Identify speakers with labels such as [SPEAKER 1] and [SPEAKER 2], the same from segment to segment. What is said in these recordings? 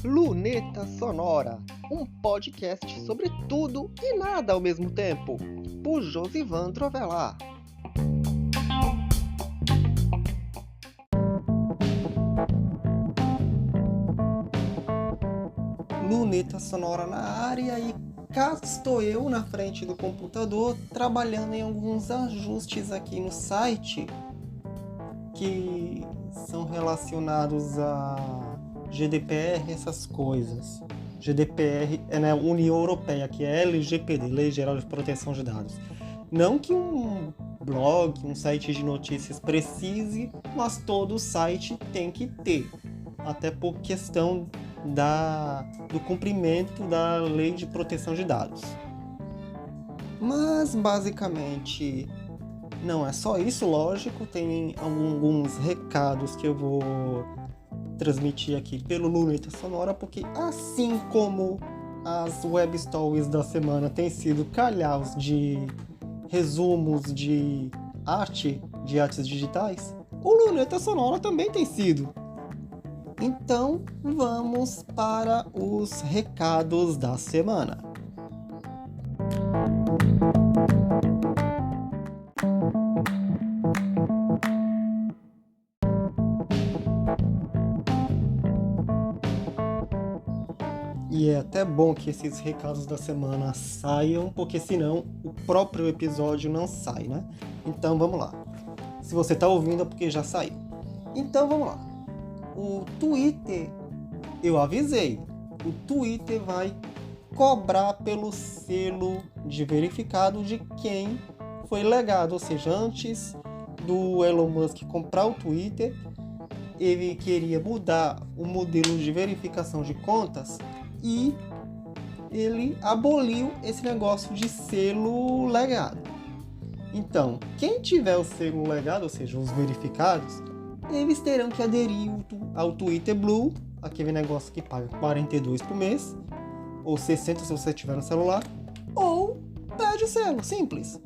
[SPEAKER 1] Luneta Sonora, um podcast sobre tudo e nada ao mesmo tempo, por Josivan Trovelar. Luneta Sonora na área e cá estou eu na frente do computador trabalhando em alguns ajustes aqui no site que são relacionados a GDPR, essas coisas. GDPR é na União Europeia, que é LGPD, Lei Geral de Proteção de Dados. Não que um blog, um site de notícias precise, mas todo site tem que ter. Até por questão do cumprimento da Lei de Proteção de Dados. Mas, basicamente, não é só isso, lógico. Tem alguns recados que eu vou transmitir aqui pelo Luneta Sonora, porque assim como as web stories da semana têm sido calhaus de resumos de artes digitais, o Luneta Sonora também tem sido. Então, vamos para os recados da semana. E é até bom que esses recados da semana saiam, porque senão o próprio episódio não sai, né? Então vamos lá. Se você está ouvindo é porque já saiu. Então vamos lá. O Twitter, eu avisei, o Twitter vai cobrar pelo selo de verificado de quem foi legado, ou seja, antes do Elon Musk comprar o Twitter, ele queria mudar o modelo de verificação de contas e ele aboliu esse negócio de selo legado. Então, quem tiver o selo legado, ou seja, os verificados, eles terão que aderir ao Twitter Blue, aquele negócio que paga $42 por mês, ou 60 se você tiver no celular, ou perde o selo, simples.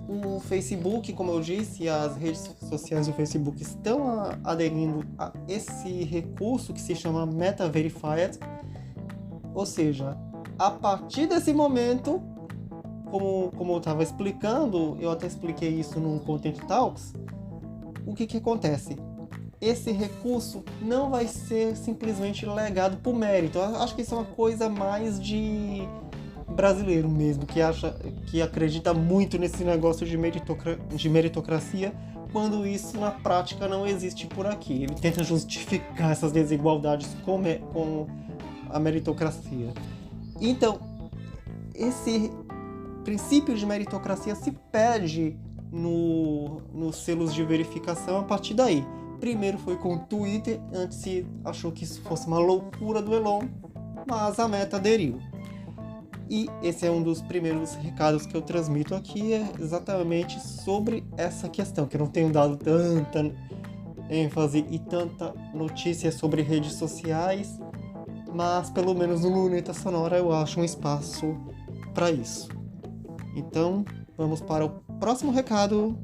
[SPEAKER 1] O Facebook, como eu disse, as redes sociais do Facebook estão aderindo a esse recurso que se chama Meta Verified, ou seja, a partir desse momento, como eu estava explicando, eu até expliquei isso no Content Talks, o que acontece? Esse recurso não vai ser simplesmente legado por mérito. Eu acho que isso é uma coisa mais de brasileiro mesmo, que acredita muito nesse negócio de meritocracia, quando isso na prática não existe por aqui. Ele tenta justificar essas desigualdades com a meritocracia. Então, esse princípio de meritocracia se perde nos selos de verificação a partir daí. Primeiro foi com o Twitter, antes se achou que isso fosse uma loucura do Elon, mas a Meta aderiu. E esse é um dos primeiros recados que eu transmito aqui, é exatamente sobre essa questão, que eu não tenho dado tanta ênfase e tanta notícia sobre redes sociais, mas pelo menos no Luneta Sonora eu acho um espaço para isso. Então, vamos para o próximo recado.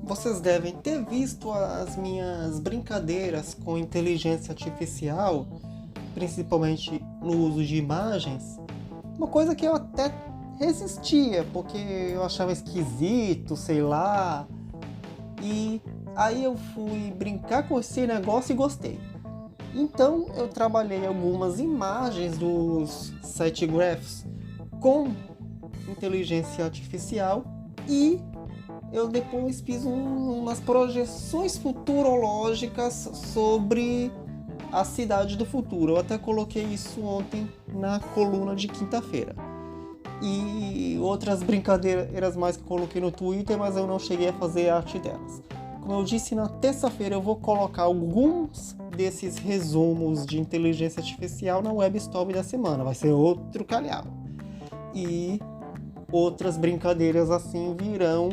[SPEAKER 1] Vocês devem ter visto as minhas brincadeiras com inteligência artificial, principalmente no uso de imagens. Uma coisa que eu até resistia, porque eu achava esquisito, sei lá. E aí eu fui brincar com esse negócio e gostei. Então eu trabalhei algumas imagens dos SiteGraphs com inteligência artificial e eu depois fiz umas projeções futurológicas sobre a cidade do futuro. Eu até coloquei isso ontem na coluna de quinta-feira. E outras brincadeiras mais que eu coloquei no Twitter, mas eu não cheguei a fazer arte delas. Como eu disse, na terça-feira eu vou colocar alguns desses resumos de inteligência artificial na web story da semana. Vai ser outro calhau. E outras brincadeiras assim virão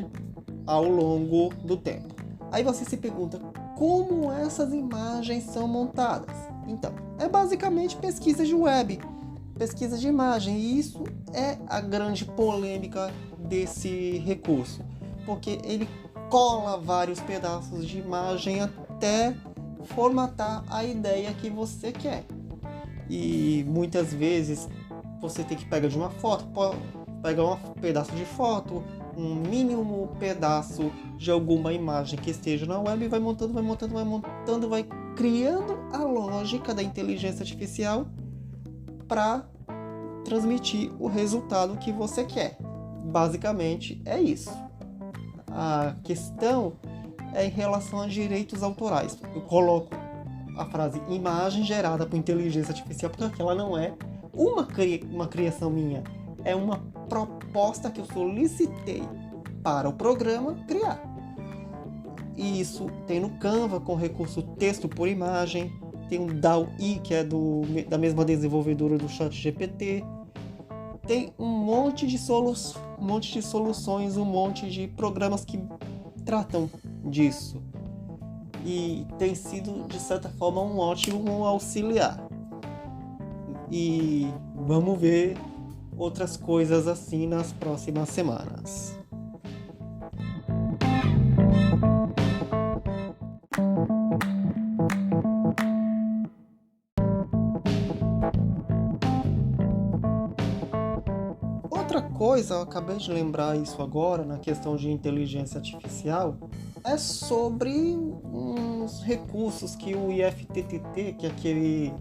[SPEAKER 1] ao longo do tempo. Aí você se pergunta, como essas imagens são montadas. Então, é basicamente pesquisa de web, pesquisa de imagem, e isso é a grande polêmica desse recurso, porque ele cola vários pedaços de imagem até formatar a ideia que você quer. E muitas vezes você tem que pegar de uma foto, pegar um pedaço de foto, um mínimo pedaço de alguma imagem que esteja na web e vai montando, vai criando a lógica da inteligência artificial para transmitir o resultado que você quer. Basicamente é isso. A questão é em relação a direitos autorais. Eu coloco a frase imagem gerada por inteligência artificial porque aquela não é uma criação minha, é uma proposta que eu solicitei para o programa criar. E isso tem no Canva com o recurso texto por imagem, tem o DALL-E, que é da mesma desenvolvedora do ChatGPT, tem um monte de soluções, um monte de programas que tratam disso. E tem sido, de certa forma, um ótimo auxiliar. E vamos ver outras coisas assim nas próximas semanas. Outra coisa, eu acabei de lembrar isso agora, na questão de inteligência artificial, é sobre uns recursos que o IFTTT, que é aquele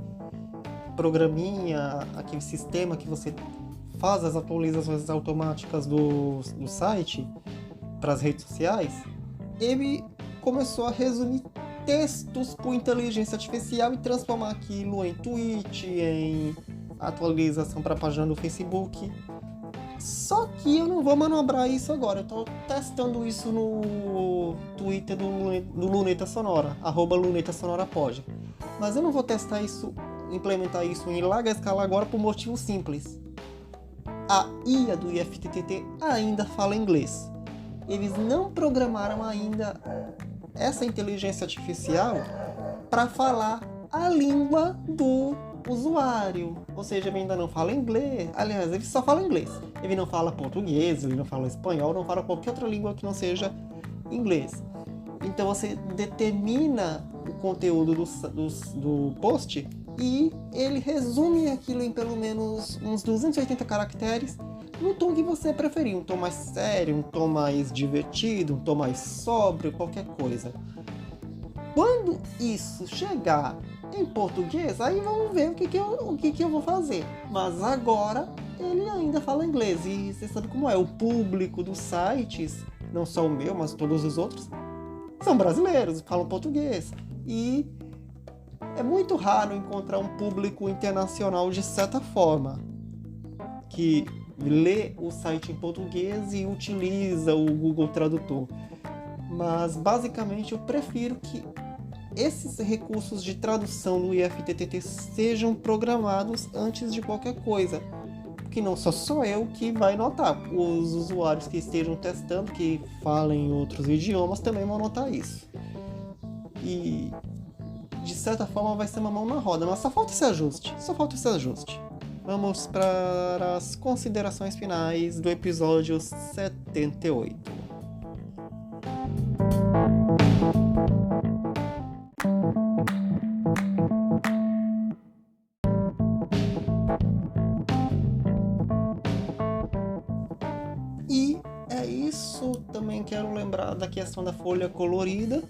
[SPEAKER 1] programinha, aquele sistema que você faz as atualizações automáticas do site para as redes sociais, ele começou a resumir textos por inteligência artificial e transformar aquilo em tweet, em atualização para a página do Facebook. Só que eu não vou manobrar isso agora, eu estou testando isso no Twitter do Luneta Sonora, @LunetaSonoraPod. Mas eu não vou testar isso, implementar isso em larga escala agora por motivo simples. A IA do IFTTT ainda fala inglês. Eles não programaram ainda essa inteligência artificial para falar a língua do usuário. Ou seja, ele ainda não fala inglês. Aliás, ele só fala inglês. Ele não fala português, ele não fala espanhol, não fala qualquer outra língua que não seja inglês. Então você determina o conteúdo do post e ele resume aquilo em pelo menos uns 280 caracteres no tom que você preferir, um tom mais sério, um tom mais divertido, um tom mais sóbrio, qualquer coisa. Quando isso chegar em português, aí vamos ver o que eu vou fazer. Mas agora ele ainda fala inglês e você sabe como é, o público dos sites, não só o meu, mas todos os outros, são brasileiros, falam português. E é muito raro encontrar um público internacional de certa forma, que lê o site em português e utiliza o Google Tradutor. Mas basicamente eu prefiro que esses recursos de tradução do IFTTT sejam programados antes de qualquer coisa. Porque não sou eu que vai notar. Os usuários que estejam testando, que falem outros idiomas, também vão notar isso. E de certa forma vai ser uma mão na roda, mas só falta esse ajuste. Vamos para as considerações finais do episódio 78. E é isso, também quero lembrar da questão da folha colorida.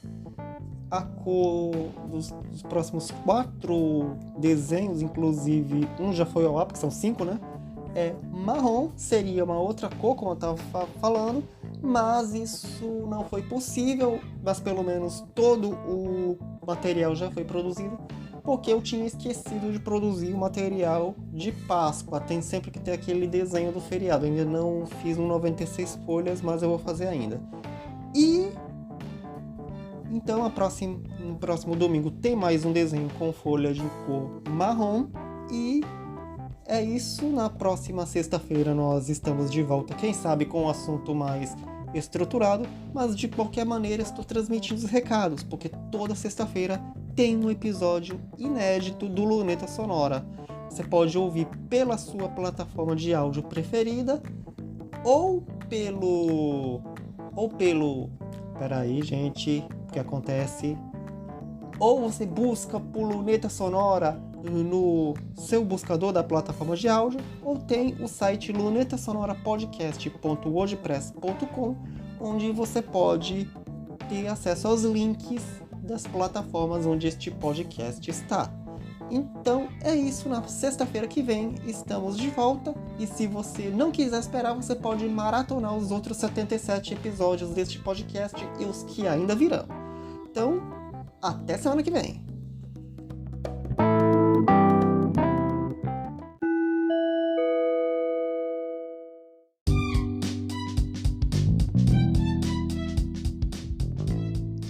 [SPEAKER 1] A cor dos próximos 4 desenhos, inclusive um já foi ao ar, porque são 5, né? É marrom, seria uma outra cor, como eu estava falando, mas isso não foi possível, mas pelo menos todo o material já foi produzido, porque eu tinha esquecido de produzir o material de Páscoa. Tem sempre que ter aquele desenho do feriado. Eu ainda não fiz um 96 folhas, mas eu vou fazer ainda. E então no próximo domingo tem mais um desenho com folha de cor marrom. E é isso. Na próxima sexta-feira nós estamos de volta, quem sabe com um assunto mais estruturado, mas de qualquer maneira estou transmitindo os recados, porque toda sexta-feira tem um episódio inédito do Luneta Sonora. Você pode ouvir pela sua plataforma de áudio preferida ou pelo... Peraí, gente, o que acontece? Ou você busca por Luneta Sonora no seu buscador da plataforma de áudio, ou tem o site lunetasonorapodcast.wordpress.com, onde você pode ter acesso aos links das plataformas onde este podcast está. Então é isso, na sexta-feira que vem estamos de volta, e se você não quiser esperar, você pode maratonar os outros 77 episódios deste podcast e os que ainda virão. Então, até semana que vem!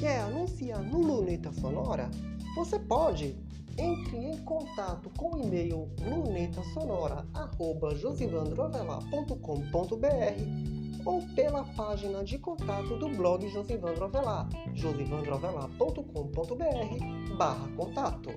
[SPEAKER 1] Quer anunciar no Luneta Sonora? Você pode! Entre em contato com o e-mail lunetasonora@josivandroavelar.com.br ou pela página de contato do blog Josivandro Avelar, josivandroavelar.com.br/contato.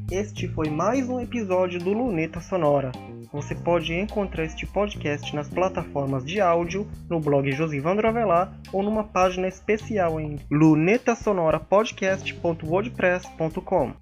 [SPEAKER 1] Este foi mais um episódio do Luneta Sonora. Você pode encontrar este podcast nas plataformas de áudio, no blog Josivandro Avelar ou numa página especial em lunetasonorapodcast.wordpress.com.